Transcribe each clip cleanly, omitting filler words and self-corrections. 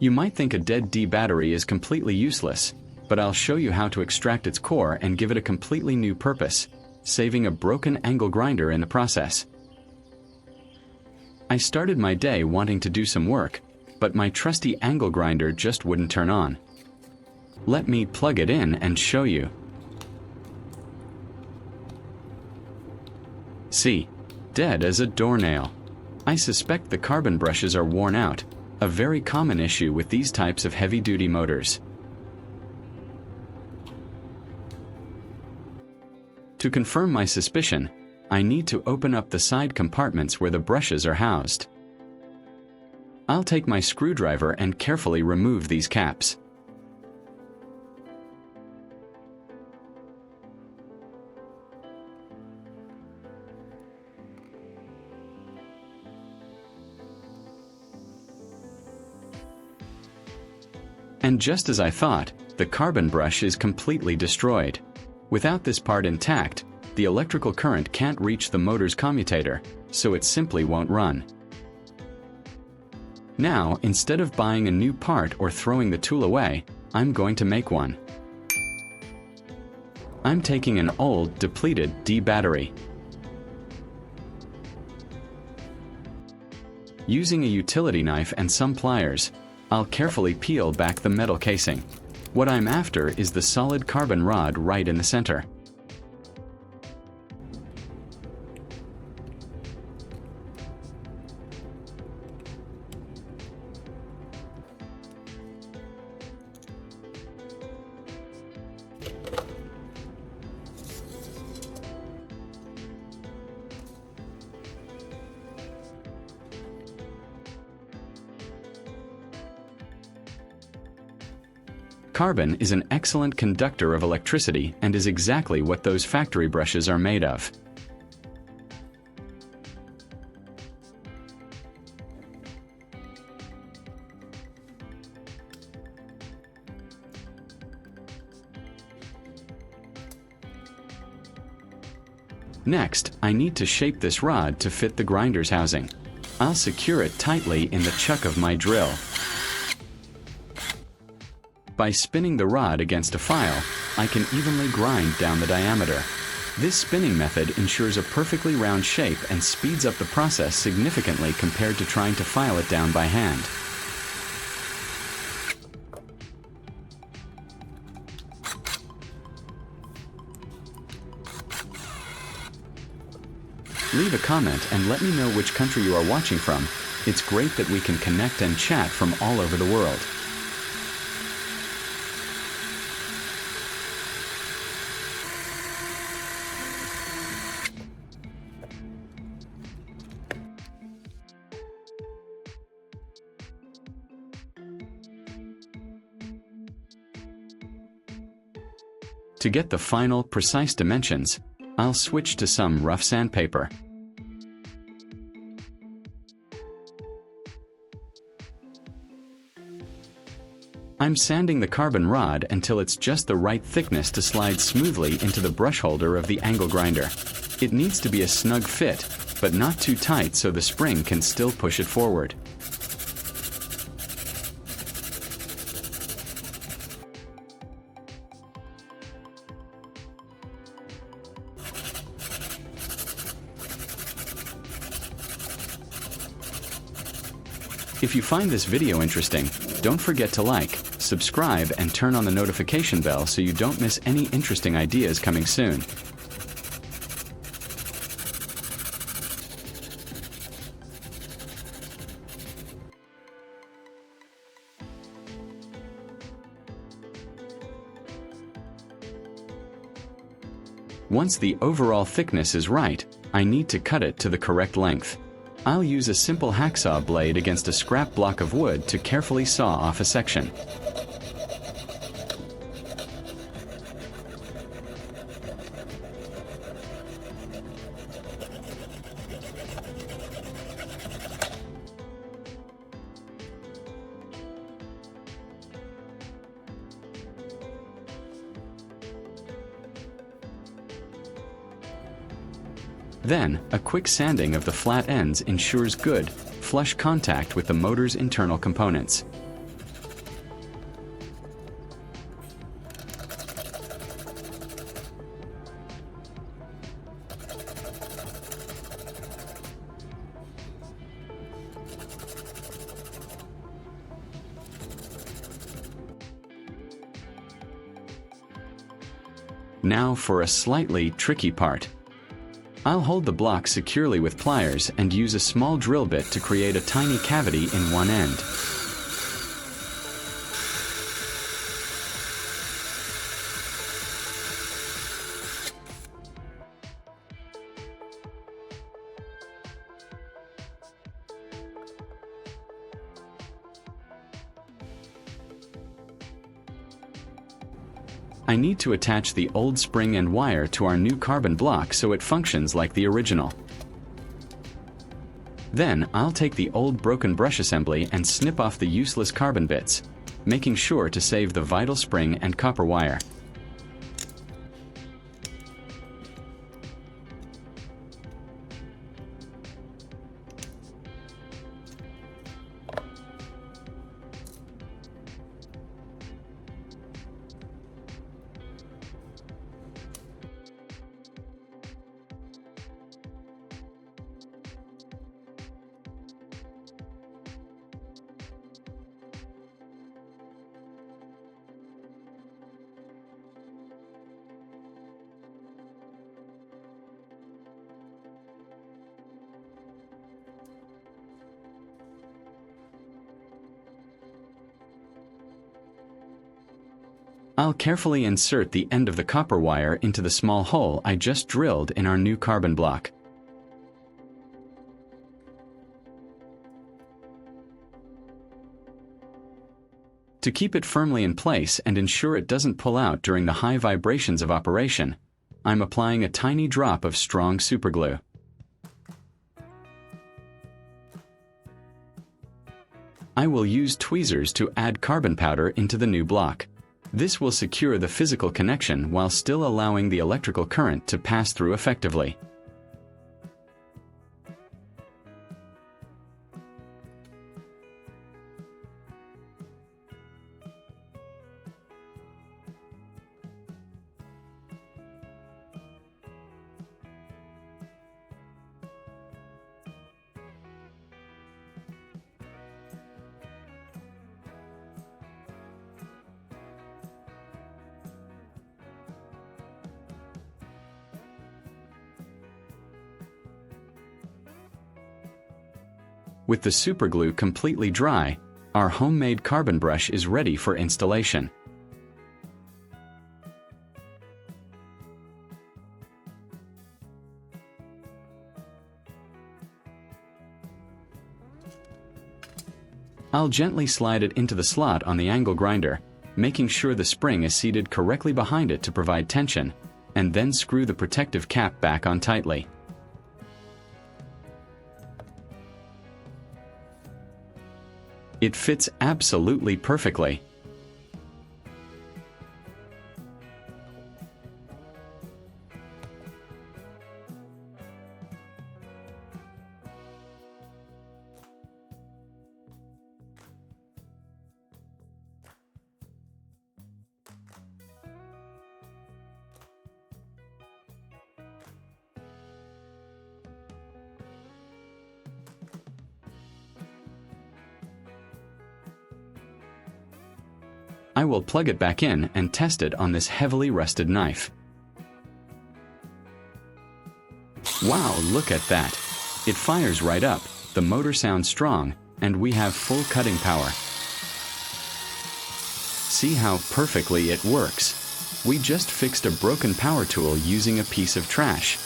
You might think a dead D battery is completely useless, but I'll show you how to extract its core and give it a completely new purpose, saving a broken angle grinder in the process. I started my day wanting to do some work, but my trusty angle grinder just wouldn't turn on. Let me plug it in and show you. See, dead as a doornail. I suspect the carbon brushes are worn out, a very common issue with these types of heavy-duty motors. To confirm my suspicion, I need to open up the side compartments where the brushes are housed. I'll take my screwdriver and carefully remove these caps. And just as I thought, the carbon brush is completely destroyed. Without this part intact, the electrical current can't reach the motor's commutator, so it simply won't run. Now, instead of buying a new part or throwing the tool away, I'm going to make one. I'm taking an old, depleted D battery. Using a utility knife and some pliers, I'll carefully peel back the metal casing. What I'm after is the solid carbon rod right in the center. Carbon is an excellent conductor of electricity and is exactly what those factory brushes are made of. Next, I need to shape this rod to fit the grinder's housing. I'll secure it tightly in the chuck of my drill. By spinning the rod against a file, I can evenly grind down the diameter. This spinning method ensures a perfectly round shape and speeds up the process significantly compared to trying to file it down by hand. Leave a comment and let me know which country you are watching from. It's great that we can connect and chat from all over the world. To get the final, precise dimensions, I'll switch to some rough sandpaper. I'm sanding the carbon rod until it's just the right thickness to slide smoothly into the brush holder of the angle grinder. It needs to be a snug fit, but not too tight so the spring can still push it forward. If you find this video interesting, don't forget to like, subscribe, and turn on the notification bell so you don't miss any interesting ideas coming soon. Once the overall thickness is right, I need to cut it to the correct length. I'll use a simple hacksaw blade against a scrap block of wood to carefully saw off a section. Then, a quick sanding of the flat ends ensures good, flush contact with the motor's internal components. Now for a slightly tricky part. I'll hold the block securely with pliers and use a small drill bit to create a tiny cavity in one end. I need to attach the old spring and wire to our new carbon block so it functions like the original. Then I'll take the old broken brush assembly and snip off the useless carbon bits, making sure to save the vital spring and copper wire. I'll carefully insert the end of the copper wire into the small hole I just drilled in our new carbon block. To keep it firmly in place and ensure it doesn't pull out during the high vibrations of operation, I'm applying a tiny drop of strong superglue. I will use tweezers to add carbon powder into the new block. This will secure the physical connection while still allowing the electrical current to pass through effectively. With the superglue completely dry, our homemade carbon brush is ready for installation. I'll gently slide it into the slot on the angle grinder, making sure the spring is seated correctly behind it to provide tension, and then screw the protective cap back on tightly. It fits absolutely perfectly. I will plug it back in and test it on this heavily rusted knife. Wow, look at that! It fires right up, the motor sounds strong, and we have full cutting power. See how perfectly it works? We just fixed a broken power tool using a piece of trash.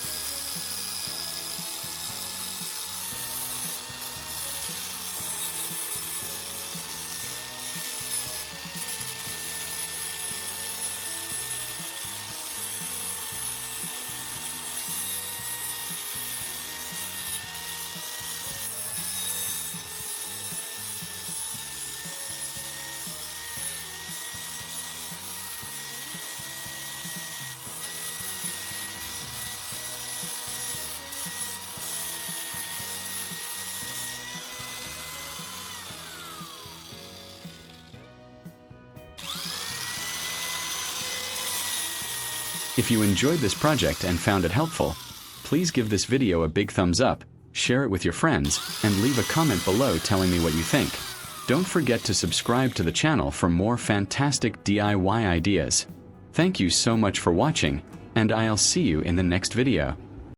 If you enjoyed this project and found it helpful, please give this video a big thumbs up, share it with your friends, and leave a comment below telling me what you think. Don't forget to subscribe to the channel for more fantastic DIY ideas. Thank you so much for watching, and I'll see you in the next video.